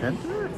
center?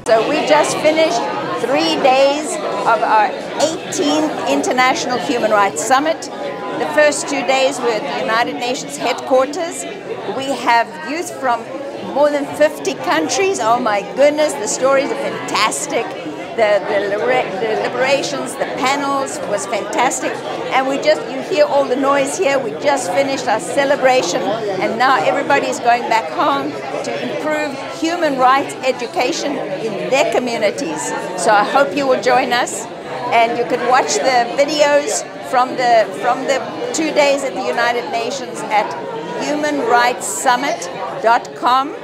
So we just finished 3 days of our 18th International Human Rights Summit. The first 2 days were at the United Nations headquarters. We have youth from more than 50 countries. Oh my goodness, the stories are fantastic. The deliberations, the panels was fantastic. And you hear all the noise here. We just finished our celebration and now everybody is going back home to improve human rights education in their communities. So I hope you will join us and you can watch the videos from the 2 days at the United Nations at humanrightssummit.com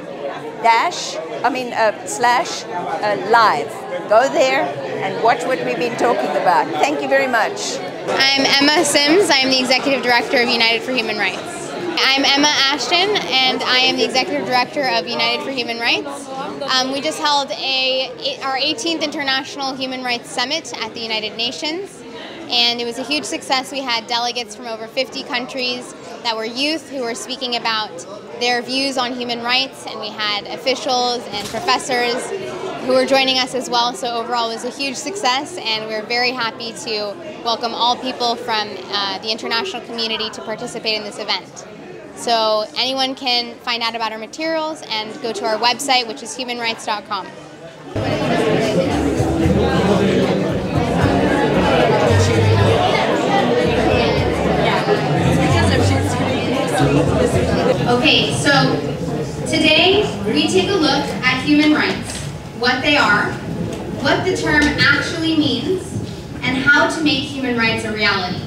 /live. Go there and watch what we've been talking about. Thank you very much. I'm Emma Sims. I'm the Executive Director of United for Human Rights. I'm Emma Ashton and I am the Executive Director of United for Human Rights. We just held our 18th International Human Rights Summit at the United Nations and it was a huge success. We had delegates from over 50 countries that were youth who were speaking about their views on human rights, and we had officials and professors who were joining us as well. So overall it was a huge success and we're very happy to welcome all people from the international community to participate in this event. So anyone can find out about our materials and go to our website, which is humanrights.com. Okay, so today we take a look at human rights, what they are, what the term actually means, and how to make human rights a reality.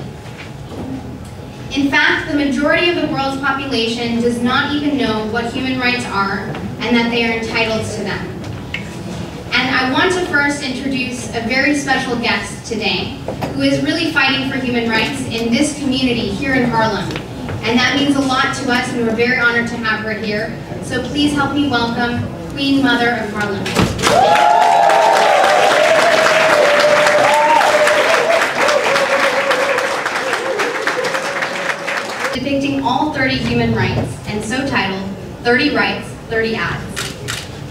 In fact, the majority of the world's population does not even know what human rights are and that they are entitled to them. And I want to first introduce a very special guest today who is really fighting for human rights in this community here in Harlem. And that means a lot to us and we're very honored to have her here. So please help me welcome Queen Mother of Harlem. Depicting all 30 human rights and so titled 30 Rights, 30 Ads.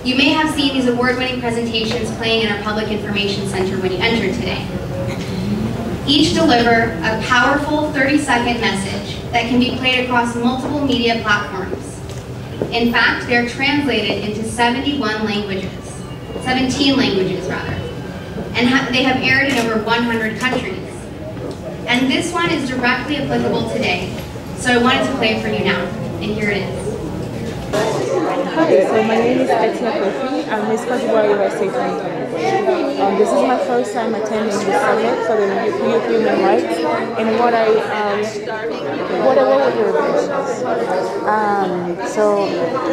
You may have seen these award-winning presentations playing in our Public Information Center when you entered today. Each deliver a powerful 30-second message that can be played across multiple media platforms. In fact, they're translated into 17 languages rather, and they have aired in over 100 countries. And this one is directly applicable today, so I wanted to play it for you now, and here it is. Hi, so my name is Etia Kofi. I'm Miss Cote d'Ivoire USA 2020. This is my first time attending the summit for the Youth Human Rights, and what were your impressions? So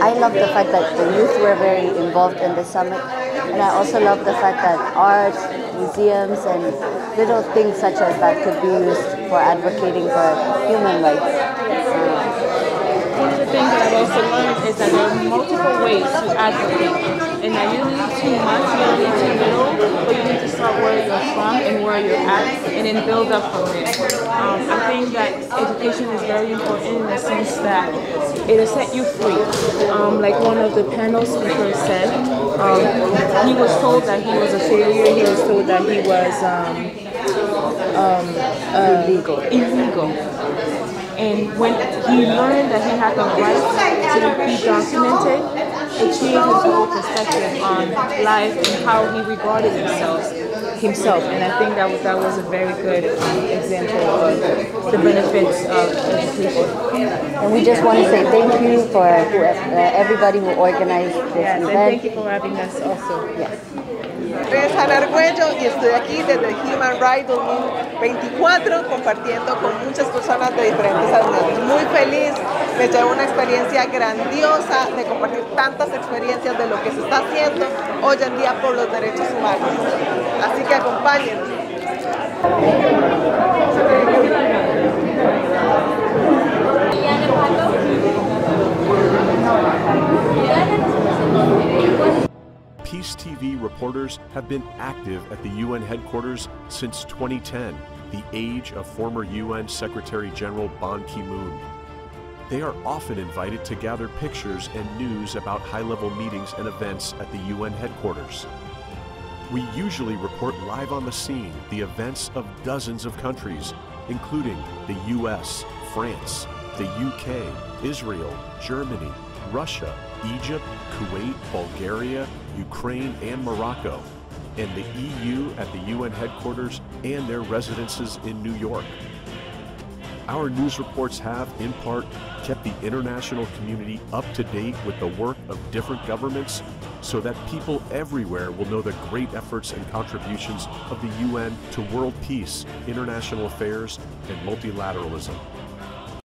I love the fact that the youth were very involved in the summit. And I also love the fact that art, museums, and little things such as that could be used for advocating for human rights. One of the things that I've also learned is that there are multiple ways to advocate, and that you don't need too much, you don't need too little, but you need to start where you're from and where you're at, and then build up from there. I think that education is very important in the sense that it'll set you free. Like one of the panel speakers said, he was told that he was a failure, he was told that he was illegal. And when he learned that he had the right to be documented, it changed his whole perspective on life and how he regarded himself. And I think that was a very good example of the benefits of education. And we just want to say thank you for everybody who organized this event. And thank you for having us also. Yes. Soy Ana Argüello y estoy aquí desde Human Rights 2024 compartiendo con muchas personas de diferentes áreas. Muy feliz, me llevo una experiencia grandiosa de compartir tantas experiencias de lo que se está haciendo hoy en día por los derechos humanos. Así que acompáñenme. Peace TV reporters have been active at the UN headquarters since 2010, the age of former UN Secretary General Ban Ki-moon. They are often invited to gather pictures and news about high-level meetings and events at the UN headquarters. We usually report live on the scene the events of dozens of countries, including the US, France, the UK, Israel, Germany, Russia, Egypt, Kuwait, Bulgaria, Ukraine, and Morocco, and the EU at the UN headquarters and their residences in New York. Our news reports have, in part, kept the international community up to date with the work of different governments so that people everywhere will know the great efforts and contributions of the UN to world peace, international affairs, and multilateralism.